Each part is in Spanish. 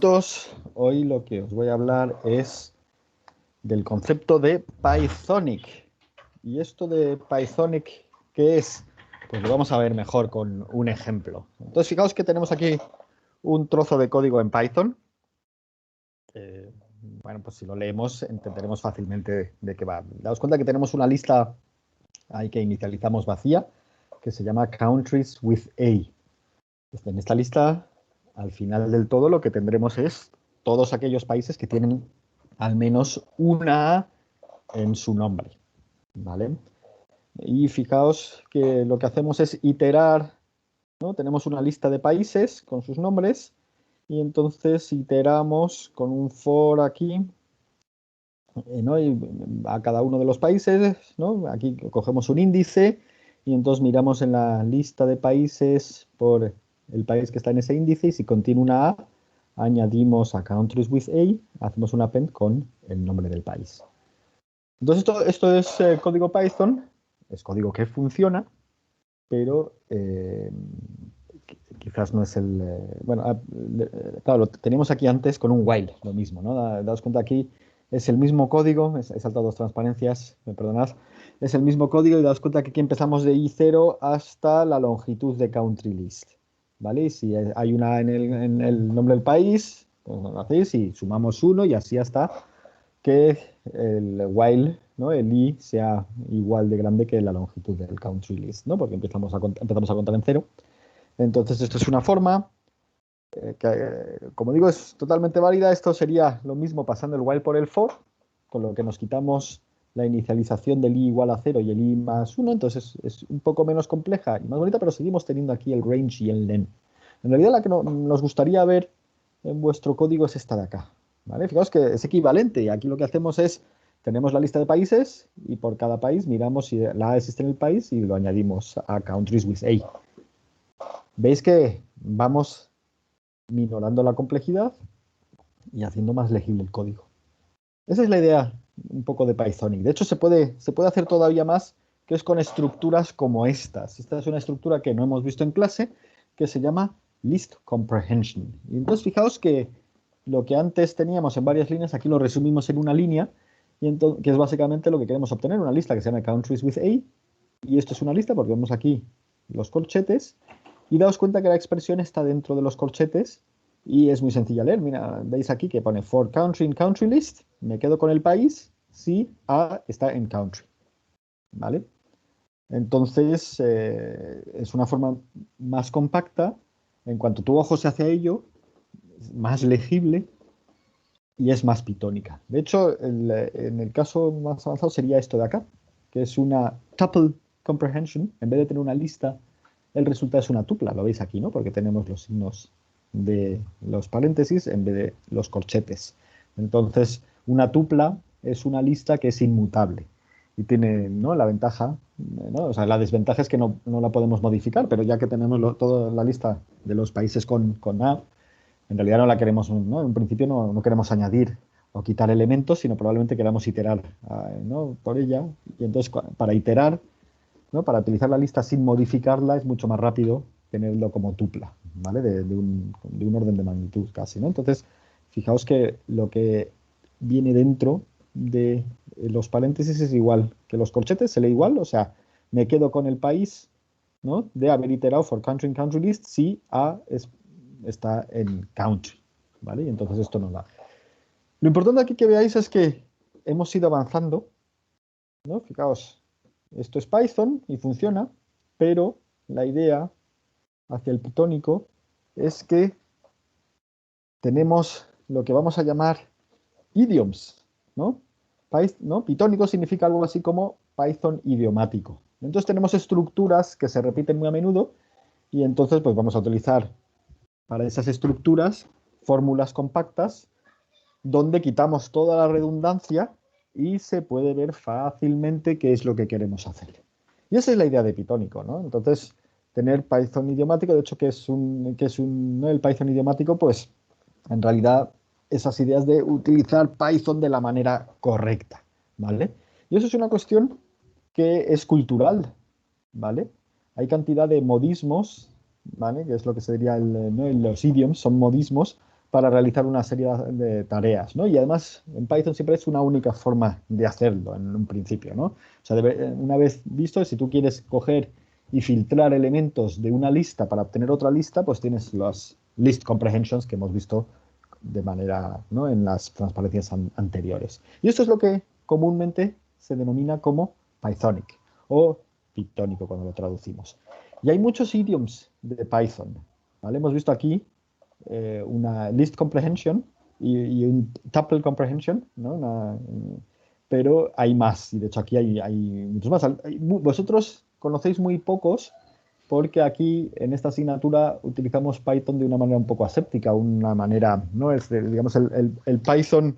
amiguitos, hoy lo que os voy a hablar es del concepto de Pythonic. ¿Y esto de Pythonic qué es? Pues lo vamos a ver mejor con un ejemplo. Entonces, fijaos que tenemos aquí un trozo de código en Python. Bueno, pues si lo leemos entenderemos fácilmente de qué va. Daos cuenta que tenemos una lista ahí que inicializamos vacía, que se llama Countries with A. En esta lista, al final del todo, lo que tendremos es todos aquellos países que tienen al menos una A en su nombre, ¿vale? Y fijaos que lo que hacemos es iterar, ¿no? Tenemos una lista de países con sus nombres y entonces iteramos con un for aquí, ¿no? Y a cada uno de los países, ¿no? Aquí cogemos un índice y entonces miramos en la lista de países por el país que está en ese índice y si contiene una A, añadimos a countries with A, hacemos un append con el nombre del país. Entonces esto es código Python, es código que funciona, pero quizás no es el... bueno, claro, lo teníamos aquí antes con un while, lo mismo, ¿no? Daos cuenta aquí, es el mismo código, he saltado dos transparencias, me perdonad, es el mismo código y daos cuenta que aquí empezamos de I0 hasta la longitud de country list, ¿vale? Y si hay una en el nombre del país, pues lo hacéis y sumamos uno y así hasta que el while, ¿no? El i sea igual de grande que la longitud del country list, ¿no? Porque empezamos a contar en cero. Entonces, esto es una forma que, como digo, es totalmente válida. Esto sería lo mismo pasando el while por el for, con lo que nos quitamos la inicialización del i igual a 0 y el i más 1. Entonces, es un poco menos compleja y más bonita, pero seguimos teniendo aquí el range y el len. En realidad, la que nos gustaría ver en vuestro código es esta de acá, ¿vale? Fijaos que es equivalente y aquí lo que hacemos es, tenemos la lista de países y por cada país miramos si la A existe en el país y lo añadimos a countries with A. Veis que vamos minorando la complejidad y haciendo más legible el código. Esa es la idea un poco de Pythonic. De hecho, se puede hacer todavía más, que es con estructuras como estas. Esta es una estructura que no hemos visto en clase, que se llama List Comprehension. Y entonces fijaos que lo que antes teníamos en varias líneas, aquí lo resumimos en una línea, y entonces, que es básicamente lo que queremos obtener, una lista que se llama Countries with A, y esto es una lista porque vemos aquí los corchetes, y daos cuenta que la expresión está dentro de los corchetes, y es muy sencilla leer. Mira, veis aquí que pone for country in country list, me quedo con el país si A está en country, ¿vale? Entonces, es una forma más compacta, en cuanto tu ojo se hace a ello, más legible y es más pitónica. De hecho, en el caso más avanzado sería esto de acá, que es una tuple comprehension. En vez de tener una lista, el resultado es una tupla. Lo veis aquí, ¿no? Porque tenemos los signos de los paréntesis en vez de los corchetes. Entonces, una tupla es una lista que es inmutable y tiene, ¿no?, la ventaja, ¿no? O sea, la desventaja es que no la podemos modificar, pero ya que tenemos toda la lista de los países con A, en realidad no la queremos, ¿no? En principio no queremos añadir o quitar elementos, sino probablemente queramos iterar, ¿no?, por ella. Y entonces, para iterar, ¿no?, para utilizar la lista sin modificarla, es mucho más rápido tenerlo como tupla, ¿vale? De un orden de magnitud casi, ¿no? Entonces, fijaos que lo que viene dentro de los paréntesis es igual que los corchetes, se lee igual, o sea, me quedo con el país, ¿no?, de haber iterado for country in country list si A está en country, ¿vale? Y entonces esto nos da. Lo importante aquí que veáis es que hemos ido avanzando, ¿no? Fijaos, esto es Python y funciona, pero la idea hacia el pitónico es que tenemos lo que vamos a llamar idioms, ¿no? ¿no? Pitónico significa algo así como Python idiomático. Entonces tenemos estructuras que se repiten muy a menudo y entonces pues vamos a utilizar para esas estructuras fórmulas compactas donde quitamos toda la redundancia y se puede ver fácilmente qué es lo que queremos hacer. Y esa es la idea de pitónico, ¿no? Entonces, tener Python idiomático, de hecho, ¿no? El Python idiomático, pues, en realidad, esas ideas de utilizar Python de la manera correcta, ¿vale? Y eso es una cuestión que es cultural, ¿vale? Hay cantidad de modismos, ¿vale? Que es lo que se diría ¿no?, los idioms, son modismos, para realizar una serie de tareas, ¿no? Y además en Python siempre es una única forma de hacerlo en un principio, ¿no? O sea, una vez visto, si tú quieres coger y filtrar elementos de una lista para obtener otra lista, pues tienes las list comprehensions que hemos visto de manera, ¿no? En las transparencias anteriores. Y esto es lo que comúnmente se denomina como Pythonic o Pythónico cuando lo traducimos. Y hay muchos idioms de Python, ¿vale? Hemos visto aquí una list comprehension y un tuple comprehension, ¿no? Pero hay más, y de hecho aquí hay muchos más. Vosotros conocéis muy pocos porque aquí en esta asignatura utilizamos Python de una manera un poco aséptica, una manera, ¿no? Digamos, el Python,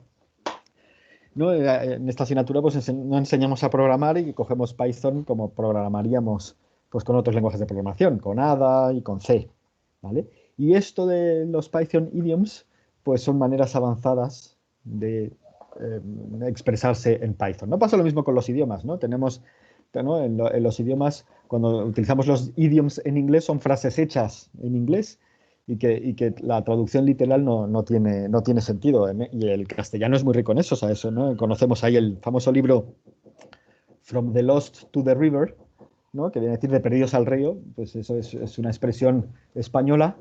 ¿no? En esta asignatura pues no enseñamos a programar y cogemos Python como programaríamos pues con otros lenguajes de programación, con Ada y con C, ¿vale? Y esto de los Python idioms pues son maneras avanzadas de expresarse en Python. No pasa lo mismo con los idiomas, ¿no? Tenemos, ¿no? En los idiomas, cuando utilizamos los idioms en inglés, son frases hechas en inglés y que la traducción literal no tiene sentido. Y el castellano es muy rico en eso, ¿sabes? Eso, ¿no? Conocemos ahí el famoso libro From the Lost to the River, ¿no? Que viene a decir de perdidos al río, pues eso es una expresión española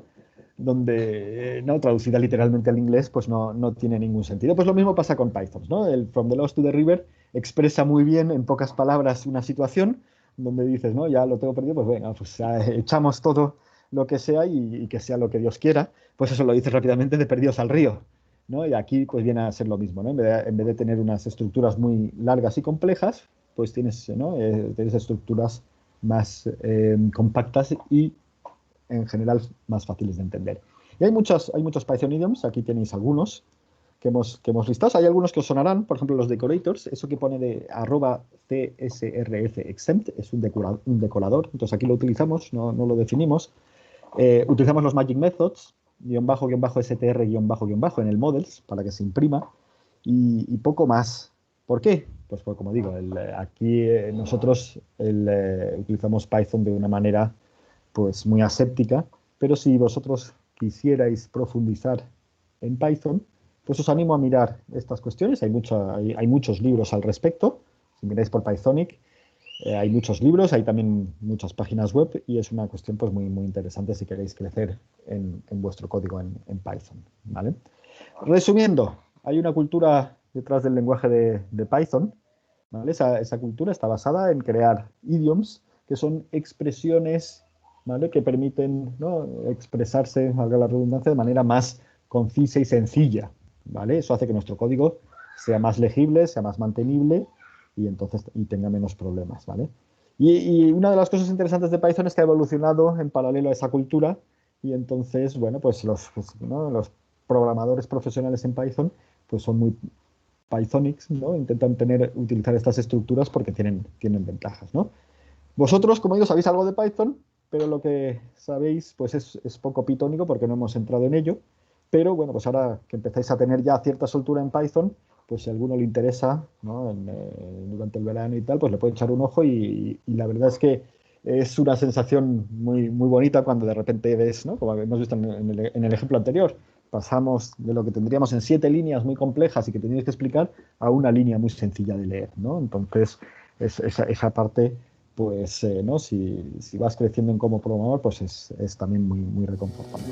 donde, ¿no? Traducida literalmente al inglés, pues no tiene ningún sentido. Pues lo mismo pasa con Python, ¿no? El From the Lost to the River expresa muy bien, en pocas palabras, una situación donde dices, ¿no? Ya lo tengo perdido, pues venga, pues echamos todo lo que sea y que sea lo que Dios quiera. Pues eso lo dices rápidamente de perdidos al río, ¿no? Y aquí pues viene a ser lo mismo, ¿no? En vez de tener unas estructuras muy largas y complejas, pues tienes, ¿no? Tienes estructuras más compactas y en general más fáciles de entender. Y hay muchos Python idioms, aquí tenéis algunos que hemos listado. Hay algunos que os sonarán, por ejemplo los decorators, eso que pone de @CSRF exempt, es un decorador, entonces aquí lo utilizamos, no lo definimos. Utilizamos los magic methods, guión bajo, str, guión bajo en el models, para que se imprima, y poco más. ¿Por qué? Pues como digo, aquí nosotros utilizamos Python de una manera pues muy aséptica, pero si vosotros quisierais profundizar en Python, pues os animo a mirar estas cuestiones. Hay muchos libros al respecto. Si miráis por Pythonic, hay muchos libros, hay también muchas páginas web y es una cuestión pues muy, muy interesante si queréis crecer en vuestro código en Python, ¿vale? Resumiendo, hay una cultura detrás del lenguaje de Python, ¿vale? Esa cultura está basada en crear idioms que son expresiones, ¿vale? Que permiten, ¿no? Expresarse, valga la redundancia, de manera más concisa y sencilla, ¿vale? Eso hace que nuestro código sea más legible, sea más mantenible y tenga menos problemas, ¿vale? Y una de las cosas interesantes de Python es que ha evolucionado en paralelo a esa cultura y entonces, bueno, pues ¿no? Los programadores profesionales en Python pues son muy Pythonics, ¿no? Intentan utilizar estas estructuras porque tienen ventajas, ¿no? Vosotros, como digo, sabéis algo de Python, pero lo que sabéis pues es poco pitónico porque no hemos entrado en ello. Pero bueno, pues ahora que empezáis a tener ya cierta soltura en Python, pues si a alguno le interesa, ¿no? Durante el verano y tal, pues le puede echar un ojo y la verdad es que es una sensación muy, muy bonita cuando de repente ves, ¿no? Como hemos visto en el ejemplo anterior, pasamos de lo que tendríamos en 7 líneas muy complejas y que teníais que explicar a una línea muy sencilla de leer, ¿no? Entonces, esa parte pues ¿no? Si vas creciendo en como programador, pues es también muy, muy reconfortante.